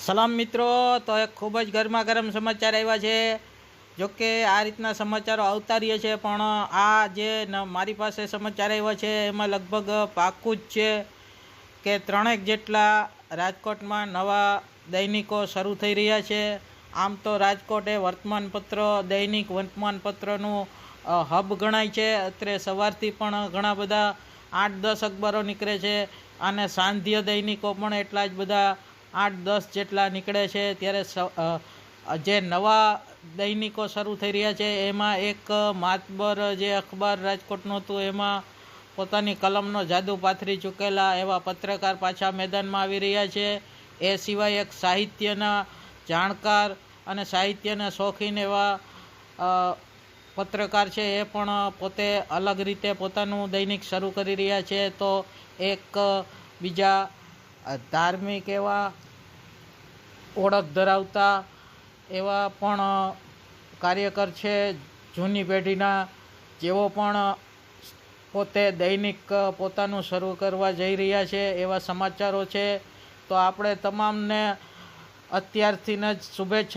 સલામ મિત્રો, તો એક ખૂબ જ ગરમા ગરમ સમાચાર આવ્યા છે. જોકે આ રીતના સમાચારો આવતા રહે છે, પણ આ જે મારી પાસે સમાચાર આવ્યા છે એમાં લગભગ પાક્કું જ છે કે 3 જેટલા રાજકોટમાં નવા દૈનિકો શરૂ થઈ રહ્યા છે. આમ તો રાજકોટ એ વર્તમાનપત્ર દૈનિક વર્તમાનપત્રનું હબ ગણાય છે. અત્યારે સવારથી પણ ઘણા બધા 8-10 અખબારો નીકળે છે, અને સાંધ્ય દૈનિકો પણ એટલા જ બધા 8-10 જેટલા નીકળે છે. ત્યારે જે નવા દૈનિકો શરૂ થઈ રહ્યા છે એમાં એક માતબર જે અખબાર રાજકોટનું હતું, એમાં પોતાની કલમનો જાદુ પાથરી ચૂકેલા એવા પત્રકાર પાછા મેદાનમાં આવી રહ્યા છે. એ સિવાય એક સાહિત્યના જાણકાર અને સાહિત્યના શોખીન એવા પત્રકાર છે, એ પણ પોતે અલગ રીતે પોતાનું દૈનિક શરૂ કરી રહ્યા છે. તો એક બીજા ધાર્મિક એવા ઓળખ ધરાવતા એવા પણ કાર્યકર છે જૂની પેઢીના, જેઓ પણ પોતે દૈનિક પોતાનું શરૂ કરવા જઈ રહ્યા છે એવા સમાચારો છે. તો આપણે તમામને અત્યારથી જ શુભેચ્છા.